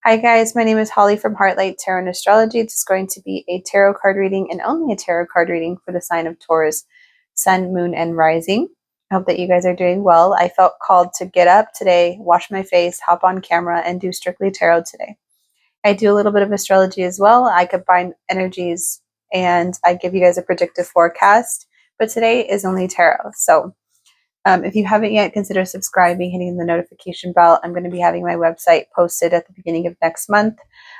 Hi guys, my name is Holly from Heartlight Tarot and Astrology. This is going to be a tarot card reading and only a tarot card reading for the sign of Taurus, Sun, Moon, and Rising. I hope that you guys are doing well. I felt called to get up today, wash my face, hop on camera, and do strictly tarot today. I do a little bit of astrology as well. I combine energies and I give you guys a predictive forecast, but today is only tarot. So if you haven't yet, consider subscribing, hitting the notification bell. I'm going to be having my website posted at the beginning of next month.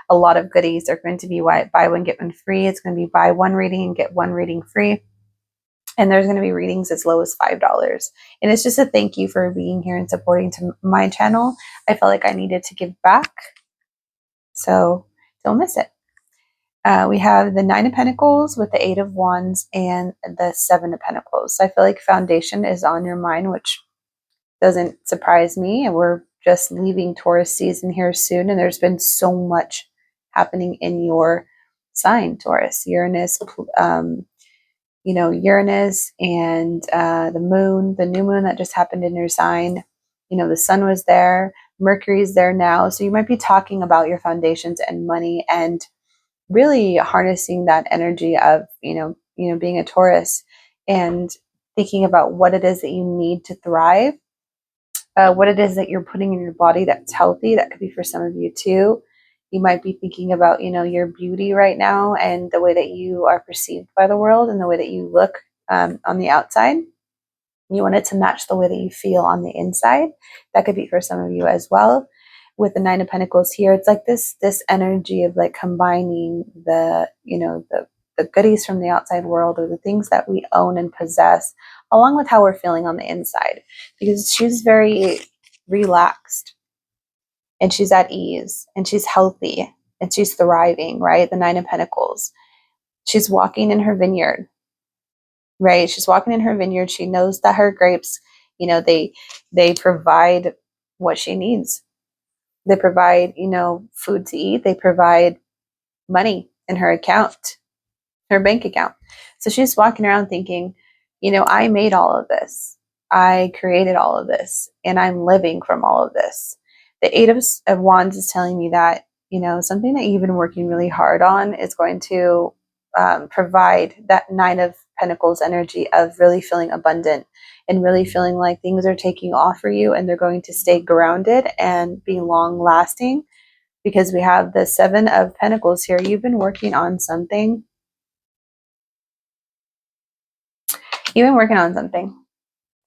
A lot of goodies are going to be buy one, get one free. It's going to be buy one reading and get one reading free. And there's going to be readings as low as $5. And it's just a thank you for being here and supporting to my channel. I felt like I needed to give back. So don't miss it. We have the Nine of Pentacles with the Eight of Wands and the Seven of Pentacles. So I feel like foundation is on your mind, which doesn't surprise me. And we're just leaving Taurus season here soon. And there's been so much happening in your sign, Taurus. Uranus, Uranus and the moon, the new moon that just happened in your sign. The sun was there. Mercury's there now. So you might be talking about your foundations and money and really harnessing that energy of, being a Taurus and thinking about what it is that you need to thrive, what it is that you're putting in your body that's healthy. That could be for some of you too. You might be thinking about, your beauty right now and the way that you are perceived by the world and the way that you look on the outside. You want it to match the way that you feel on the inside. That could be for some of you as well. With the Nine of Pentacles here, it's like this energy of like combining the goodies from the outside world or the things that we own and possess along with how we're feeling on the inside, because she's very relaxed and she's at ease and she's healthy and she's thriving, right? The Nine of Pentacles. She's walking in her vineyard, right? She's walking in her vineyard. She knows that her grapes, they provide what she needs. They provide, food to eat. They provide money in her account, her bank account. So she's walking around thinking, I made all of this. I created all of this and I'm living from all of this. The Eight of Wands is telling me that, something that you've been working really hard on is going to provide that Nine of Pentacles energy of really feeling abundant and really feeling like things are taking off for you and they're going to stay grounded and be long lasting, because we have the Seven of Pentacles here. You've been working on something.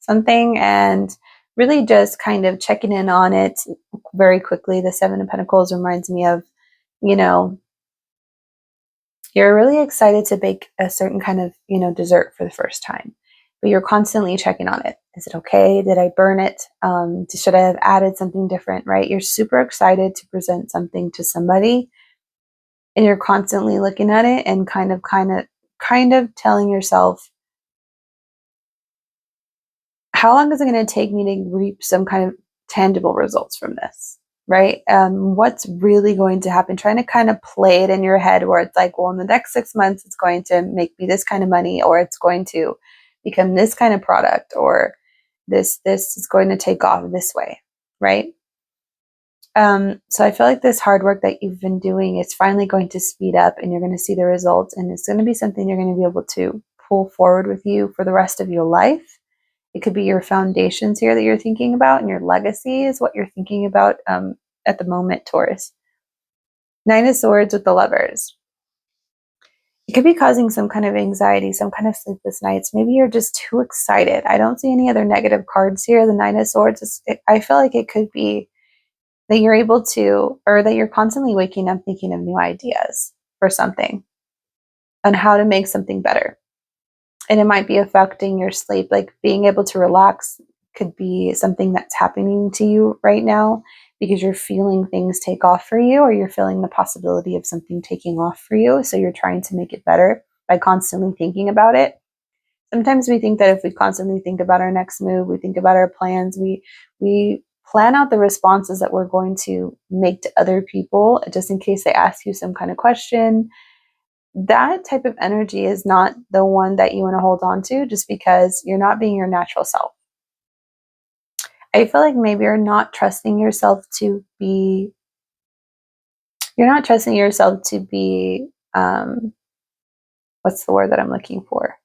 And really just kind of checking in on it very quickly. The Seven of Pentacles reminds me of, you're really excited to bake a certain kind of, dessert for the first time, but you're constantly checking on it. Is it okay? Did I burn it? Should I have added something different, right? You're super excited to present something to somebody and you're constantly looking at it and kind of telling yourself, how long is it going to take me to reap some kind of tangible results from this? Right? What's really going to happen? Trying to kind of play it in your head where it's like, well, in the next 6 months, it's going to make me this kind of money, or it's going to become this kind of product, or this is going to take off this way, right? So I feel like this hard work that you've been doing is finally going to speed up and you're going to see the results, and it's going to be something you're going to be able to pull forward with you for the rest of your life. It could be your foundations here that you're thinking about, and your legacy is what you're thinking about at the moment, Taurus. Nine of Swords with the Lovers. It could be causing some kind of anxiety, some kind of sleepless nights. Maybe you're just too excited. I don't see any other negative cards here. The Nine of Swords, I feel like it could be that you're able to, or that you're constantly waking up thinking of new ideas for something on how to make something better. And it might be affecting your sleep. Like being able to relax could be something that's happening to you right now because you're feeling things take off for you, or you're feeling the possibility of something taking off for you. So you're trying to make it better by constantly thinking about it. Sometimes we think that if we constantly think about our next move, we think about our plans, we plan out the responses that we're going to make to other people just in case they ask you some kind of question. That type of energy is not the one that you want to hold on to, just because you're not being your natural self. I feel like maybe you're not trusting yourself to be You're not trusting yourself to be, what's the word that I'm looking for?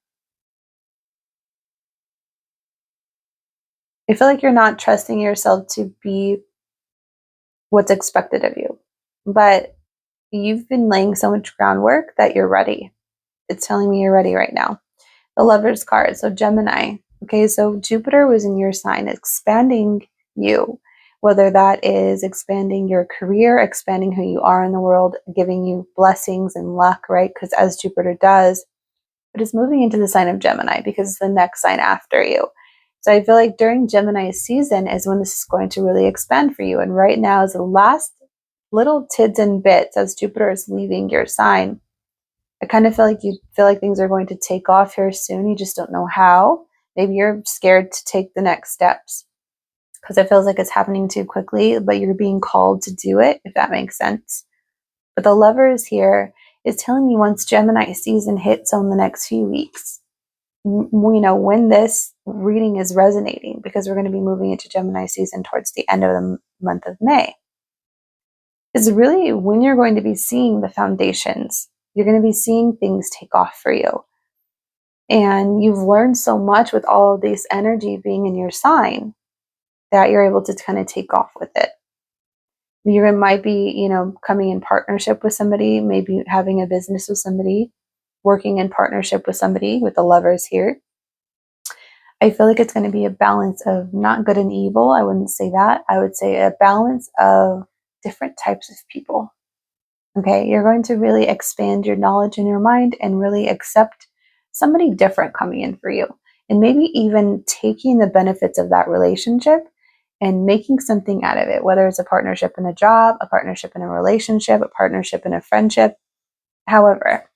I feel like you're not trusting yourself to be what's expected of you. But you've been laying so much groundwork that you're ready. It's telling me you're ready right now. The Lover's card, so Gemini. Okay, so Jupiter was in your sign, expanding you, whether that is expanding your career, expanding who you are in the world, giving you blessings and luck, right? Because as Jupiter does, it is moving into the sign of Gemini because it's the next sign after you. So I feel like during Gemini's season is when this is going to really expand for you. And right now is the last little tids and bits as Jupiter is leaving your sign. I kind of feel like you feel like things are going to take off here soon. You just don't know how. Maybe you're scared to take the next steps because it feels like it's happening too quickly, but you're being called to do it, if that makes sense. But the Lovers here is telling me once Gemini season hits on the next few weeks, when this reading is resonating, because we're going to be moving into Gemini season towards the end of the month of May, is really when you're going to be seeing the foundations. You're going to be seeing things take off for you. And you've learned so much with all of this energy being in your sign that you're able to kind of take off with it. You might be, coming in partnership with somebody, maybe having a business with somebody, working in partnership with somebody, with the Lovers here. I feel like it's going to be a balance of not good and evil. I wouldn't say that. I would say a balance of different types of people. Okay, you're going to really expand your knowledge in your mind and really accept somebody different coming in for you. And maybe even taking the benefits of that relationship and making something out of it, whether it's a partnership in a job, a partnership in a relationship, a partnership in a friendship. However,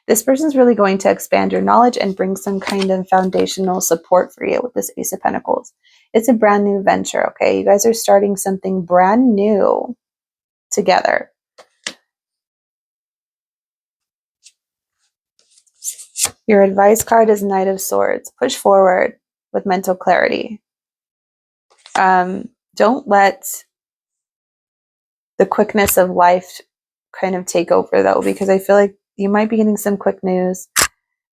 this person's really going to expand your knowledge and bring some kind of foundational support for you with this Ace of Pentacles. It's a brand new venture, okay? You guys are starting something brand new together. Your advice card is Knight of Swords. Push forward with mental clarity. Don't let the quickness of life kind of take over, though, because I feel like you might be getting some quick news.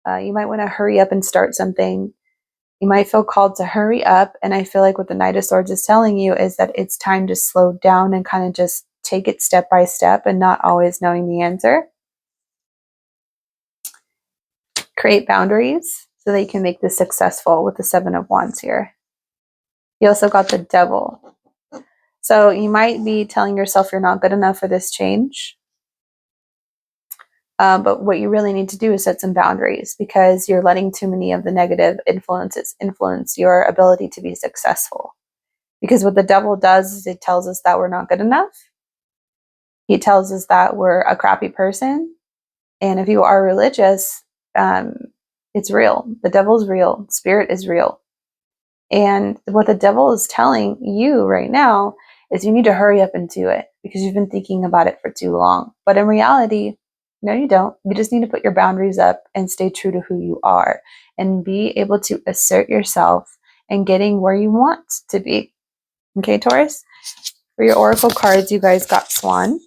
You might want to hurry up and start something. You might feel called to hurry up. And I feel like what the Knight of Swords is telling you is that it's time to slow down and kind of just take it step by step and not always knowing the answer. Create boundaries so that you can make this successful with the Seven of Wands here. You also got the Devil. So you might be telling yourself you're not good enough for this change. But what you really need to do is set some boundaries because you're letting too many of the negative influences influence your ability to be successful. Because what the Devil does is it tells us that we're not good enough. He tells us that we're a crappy person. And if you are religious, it's real. The devil's real. Spirit is real. And what the devil is telling you right now is you need to hurry up and do it because you've been thinking about it for too long. But in reality, no, you don't. You just need to put your boundaries up and stay true to who you are and be able to assert yourself and getting where you want to be. Okay, Taurus? For your oracle cards, you guys got Swan.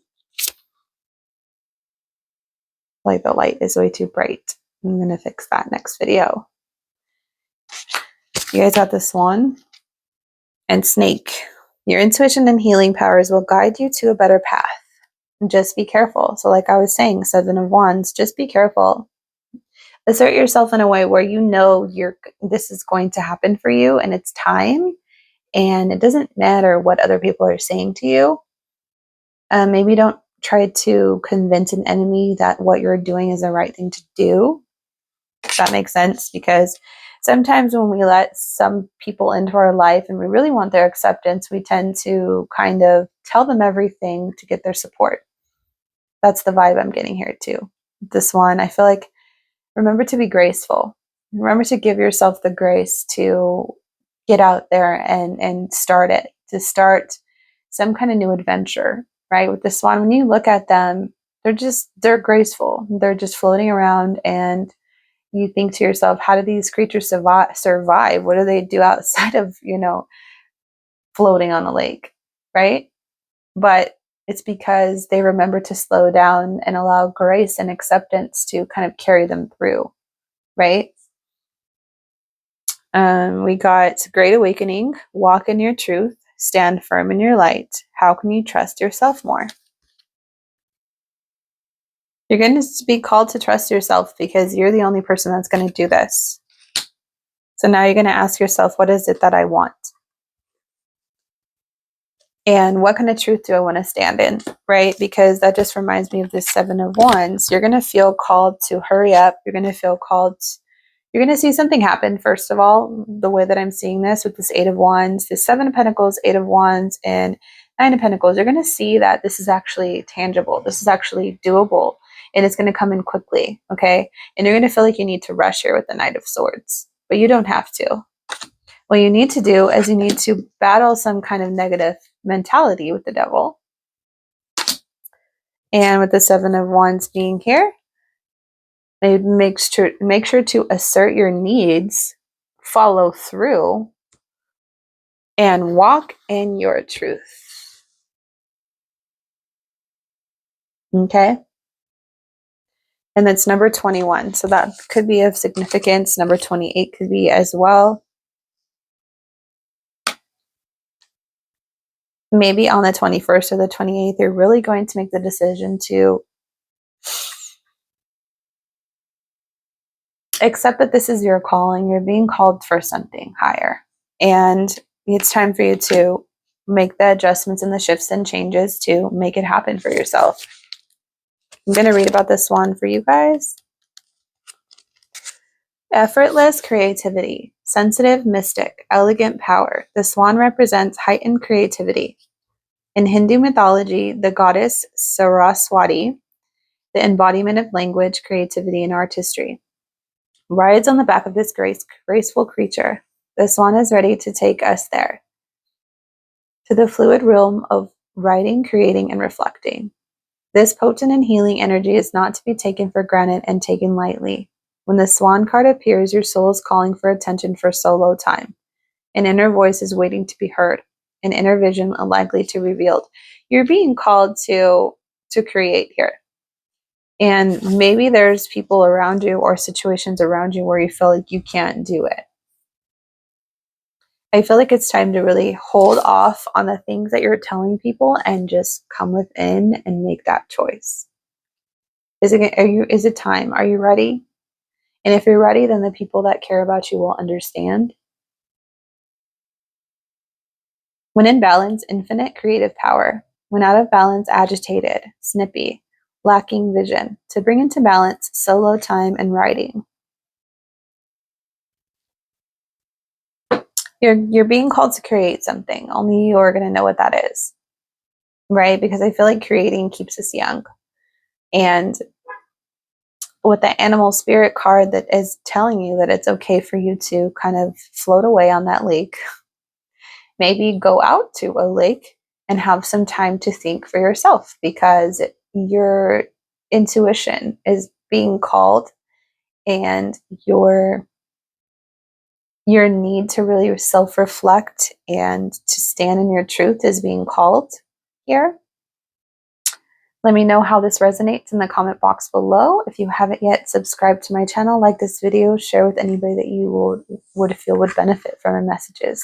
Like the light is way too bright. I'm going to fix that next video. You guys got the Swan and Snake. Your intuition and healing powers will guide you to a better path. Just be careful. So like I was saying, Seven of Wands, just be careful. Assert yourself in a way where you know this is going to happen for you and it's time. And it doesn't matter what other people are saying to you. Maybe don't try to convince an enemy that what you're doing is the right thing to do. If that makes sense, because sometimes when we let some people into our life and we really want their acceptance, we tend to kind of tell them everything to get their support. That's the vibe I'm getting here too. This one, I feel like, remember to be graceful. Remember to give yourself the grace to get out there and start it, to start some kind of new adventure, right? With the Swan, when you look at them, they're graceful. They're just floating around and you think to yourself, how do these creatures survive? What do they do outside of, floating on the lake, right? But It's because they remember to slow down and allow grace and acceptance to kind of carry them through, right? We got Great Awakening, walk in your truth, stand firm in your light. How can you trust yourself more? You're going to be called to trust yourself because you're the only person that's going to do this. So now you're going to ask yourself, what is it that I want? And what kind of truth do I want to stand in, right? Because that just reminds me of this Seven of Wands. You're going to feel called to hurry up. You're going to feel called, you're going to see something happen, first of all, the way that I'm seeing this with this Eight of Wands, this Seven of Pentacles, Eight of Wands, and Nine of Pentacles. You're going to see that this is actually tangible. This is actually doable, and it's going to come in quickly, okay? And you're going to feel like you need to rush here with the Knight of Swords, but you don't have to. What you need to do is you need to battle some kind of negative mentality with the devil. And with the Seven of Wands being here, it make sure to assert your needs, follow through, and walk in your truth. Okay? And that's number 21. So that could be of significance. Number 28 could be as well. Maybe on the 21st or the 28th, you're really going to make the decision to accept that this is your calling. You're being called for something higher. And it's time for you to make the adjustments and the shifts and changes to make it happen for yourself. I'm going to read about this one for you guys. Effortless creativity, sensitive mystic, elegant power. The swan represents heightened creativity. In Hindu mythology, the goddess Saraswati, the embodiment of language, creativity, and artistry, rides on the back of this graceful creature. The swan is ready to take us there, to the fluid realm of writing, creating, and reflecting. This potent and healing energy is not to be taken for granted and taken lightly. When the swan card appears, your soul is calling for attention for solo time. An inner voice is waiting to be heard, an inner vision likely to be revealed. You're being called to create here. And maybe there's people around you or situations around you where you feel like you can't do it. I feel like it's time to really hold off on the things that you're telling people and just come within and make that choice. Is it time? Are you ready? And if you're ready, then the people that care about you will understand. When in balance, infinite creative power. When out of balance, agitated, snippy, lacking vision. To bring into balance, solo time and writing. You're being called to create something. Only you're going to know what that is, right? Because I feel like creating keeps us young. And with the animal spirit card that is telling you that it's okay for you to kind of float away on that lake, maybe go out to a lake and have some time to think for yourself, because your intuition is being called, and your need to really self-reflect and to stand in your truth is being called here. Let me know how this resonates in the comment box below. If you haven't yet subscribed to my channel, like this video, share with anybody that you would feel would benefit from my messages.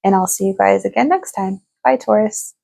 And I'll see you guys again next time. Bye, Taurus.